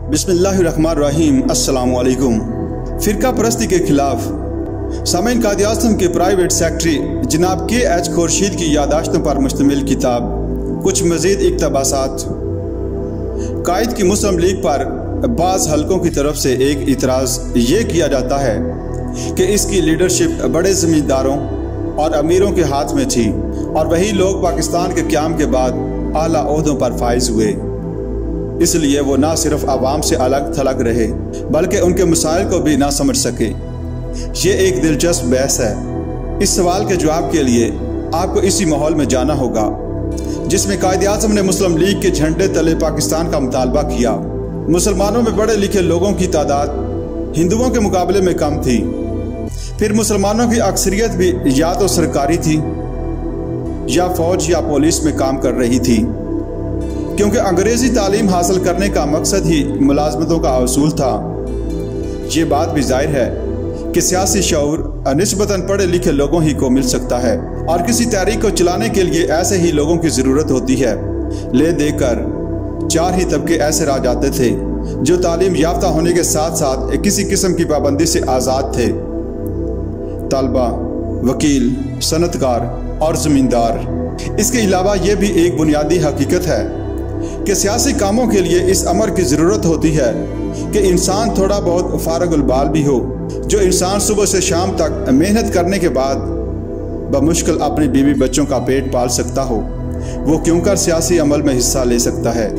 बिस्मिल्लाहिर्रहमानिर्रहीम। अस्सलामु अलैकुम। फ़िरका परस्ती के खिलाफ सामईन कायद-ए-आज़म के प्राइवेट सेक्रेटरी जनाब के.एच. खुर्शीद की यादाश्तों पर मुश्तमिल किताब कुछ मज़ीद इक़्तिबासात। कायद की मुस्लिम लीग पर बाज़ हलकों की तरफ से एक इतराज़ ये किया जाता है कि इसकी लीडरशिप बड़े ज़मींदारों और अमीरों के हाथ में थी और वही लोग पाकिस्तान के क़याम के बाद आला ओहदों पर फाइज हुए, इसलिए वो ना सिर्फ आवाम से अलग थलग रहे बल्कि उनके मसाइल को भी ना समझ सके। ये एक दिलचस्प बहस है। इस सवाल के जवाब के लिए आपको इसी माहौल में जाना होगा जिसमें कायद-ए-आज़म ने मुस्लिम लीग के झंडे तले पाकिस्तान का मुतालबा किया। मुसलमानों में पढ़े लिखे लोगों की तादाद हिंदुओं के मुकाबले में कम थी। फिर मुसलमानों की अक्सरियत भी या तो सरकारी थी या फौज या पुलिस में काम कर रही थी, क्योंकि अंग्रेजी तालीम हासिल करने का मकसद ही मुलाजमतों का असूल था। ये बात भी जाहिर है कि सियासी शऊर निस्बतन पढ़े लिखे लोगों ही को मिल सकता है और किसी तहरीक को चलाने के लिए ऐसे ही लोगों की ज़रूरत होती है। ले देकर चार ही तबके ऐसे रह जाते थे जो तालीम याफ्ता होने के साथ साथ किसी किस्म की पाबंदी से आज़ाद थे: तलबा, वकील, सनतकार और ज़मींदार। इसके अलावा ये भी एक बुनियादी हकीकत है कि सियासी कामों के लिए इस अमर की ज़रूरत होती है कि इंसान थोड़ा बहुत फारगुल बाल भी हो। जो इंसान सुबह से शाम तक मेहनत करने के बाद बमुश्किल अपनी बीवी बच्चों का पेट पाल सकता हो, वो क्यों कर सियासी अमल में हिस्सा ले सकता है।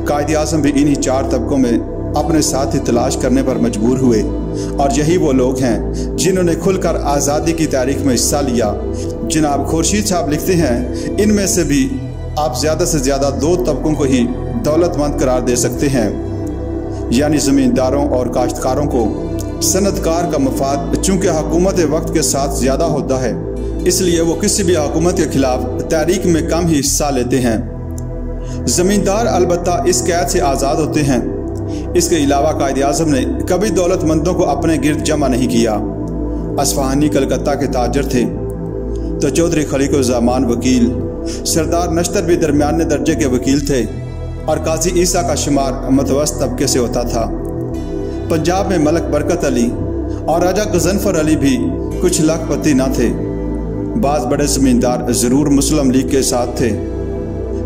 कायद-ए-आज़म भी इन्हीं चार तबकों में अपने साथी तलाश करने पर मजबूर हुए और यही वो लोग हैं जिन्होंने खुलकर आज़ादी की तारीख में हिस्सा लिया। जनाब खुर्शीद साहब लिखते हैं, इनमें से भी आप ज़्यादा से ज़्यादा दो तबकों को ही दौलतमंद करार दे सकते हैं, यानी ज़मींदारों और काश्तकारों को। सनतकार का मफाद चूँकि हुकूमत वक्त के साथ ज़्यादा होता है, इसलिए वो किसी भी हुकूमत के खिलाफ तहरीक में कम ही हिस्सा लेते हैं। ज़मींदार अलबत्ता इस कैद से आज़ाद होते हैं। इसके अलावा कायद-ए-आज़म ने कभी दौलतमंदों को अपने गिर्द जमा नहीं किया। असफहानी कलकत्ता के ताजर थे तो चौधरी खलीकुज़्ज़मान वकील, सरदार नश्तर भी दरमियाने दर्जे के वकील थे और काजी ईसा का शुमार मतवस्त तबके से होता था। पंजाब में मलक बरकत अली और राजा गजनफर अली भी कुछ लाखपति न थे। बाज़ बड़े ज़मींदार ज़रूर मुस्लिम लीग के साथ थे,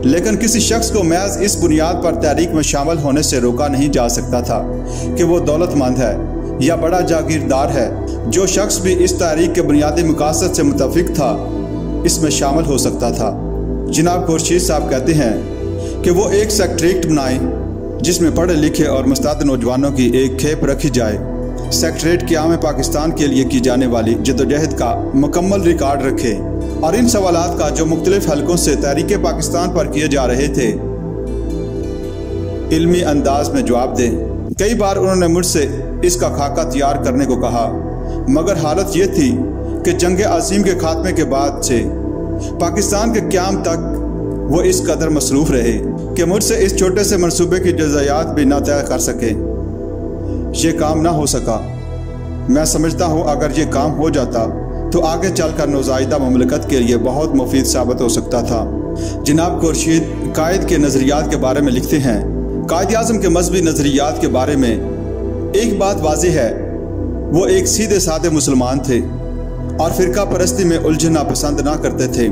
लेकिन किसी शख्स को महज इस बुनियाद पर तहरीक में शामिल होने से रोका नहीं जा सकता था कि वो दौलतमंद है या बड़ा जागीरदार है। जो शख्स भी इस तहरीक के बुनियादी मकासद से मुतफिक था, इसमें शामिल हो सकता था। जनाब खुर्शीद साहब कहते हैं कि वो एक सेक्रेटरीट बनाए जिसमें पढ़े लिखे और मुस्तैद नौजवानों की एक खेप रखी जाए। सेक्रेटरीट क़याम पाकिस्तान के लिए की जाने वाली जद्दोजहद का मुकम्मल रिकॉर्ड रखे और इन सवालात का जो मुख्तलिफ हलकों से तहरीक पाकिस्तान पर किए जा रहे थे इल्मी अंदाज में जवाब दे। कई बार उन्होंने मुझसे इसका खाका तैयार करने को कहा, मगर हालत ये थी कि जंग अज़ीम के खात्मे के बाद से पाकिस्तान के क़याम तक वो इस कदर मसरूफ़ रहे कि मुझसे इस छोटे से मंसूबे की जज़ायात भी ना तय कर सके। ये काम ना हो सका। मैं समझता हूँ अगर ये काम हो जाता तो आगे चलकर नौज़ायदा ममलकत के लिए बहुत मुफीद साबित हो सकता था। जनाब खुर्शीद कायद के नज़रियात के बारे में लिखते हैं, कायद-ए-आज़म के मजहबी नज़रियात के बारे में एक बात वाज़ेह है, वो एक सीधे साधे मुसलमान थे और फ़िरका परस्ती में उलझना पसंद ना करते थे।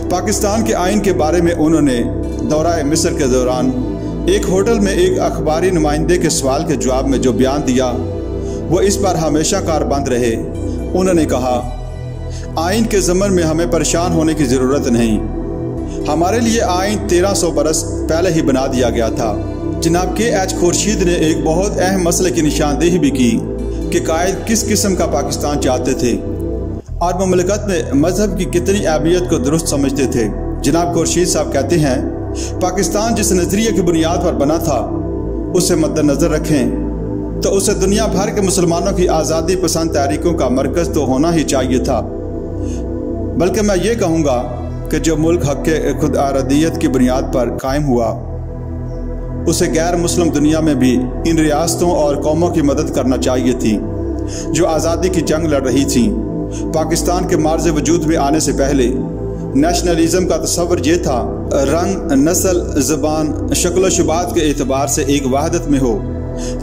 पाकिस्तान के आइन के बारे में उन्होंने दौरा मिस्र के दौरान एक होटल में एक अखबारी नुमाइंदे के सवाल के जवाब में जो बयान दिया, वो इस पर हमेशा कारबंद रहे। उन्होंने कहा, आइन के ज़मन में हमें परेशान होने की ज़रूरत नहीं, हमारे लिए आइन 1300 बरस पहले ही बना दिया गया था। जनाब के.एच. खुर्शीद ने एक बहुत अहम मसले की निशानदेही भी की कि कायद किस किस्म का पाकिस्तान चाहते थे और ममलकत में मजहब की कितनी अहमियत को दुरुस्त समझते थे। जनाब खुर्शीद साहब कहते हैं, पाकिस्तान जिस नज़रिए की बुनियाद पर बना था उसे मद्देनज़र रखें तो उसे दुनिया भर के मुसलमानों की आज़ादी पसंद तहरीकों का मरकज़ तो होना ही चाहिए था। बल्कि मैं ये कहूँगा कि जो मुल्क हक़ के खुद आरादियत की बुनियाद पर कायम हुआ, उसे गैर मुस्लिम दुनिया में भी इन रियासतों और कौमों की मदद करना चाहिए थी जो आज़ादी की जंग लड़ रही थीं। पाकिस्तान के मार्ज़ वजूद में आने से पहले नेशनलिज्म का तस्वर ये था रंग, नस्ल, ज़बान, शक्ल शुबात के एतबार से एक वहदत में हो।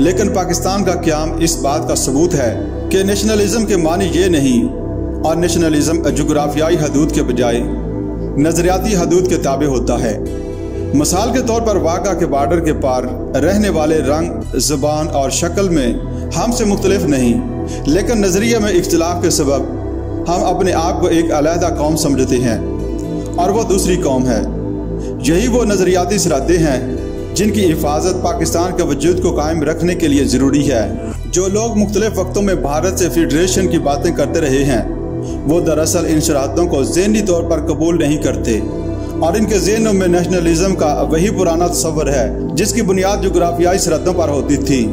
लेकिन पाकिस्तान का क़याम इस बात का सबूत है कि नेशनलिज्म के मानी ये नहीं, और नेशनलिज्म जोग्राफियाई हदूद के बजाय नज़रियाती हदूद के ताबे होता है। मिसाल के तौर पर वाक़ा के बॉर्डर के पार रहने वाले रंग, ज़बान और शक्ल में हमसे मुख्तलिफ नहीं, लेकिन नज़रिए में इख्तिलाफ के सबब हम अपने आप को एक अलहदा कौम समझते हैं और वो दूसरी कौम है। यही वो नज़रियाती सरहदें हैं जिनकी हिफाजत पाकिस्तान के वजूद को कायम रखने के लिए ज़रूरी है। जो लोग मुख्तलिफ वक्तों में भारत से फेडरेशन की बातें करते रहे हैं, वो दरअसल इन सरहदों को ज़हनी तौर पर कबूल नहीं करते और इनके ज़हनों में नेशनलिज्म का वही पुराना तस्वर है जिसकी बुनियाद जोग्राफियाई सरहदों पर होती थी।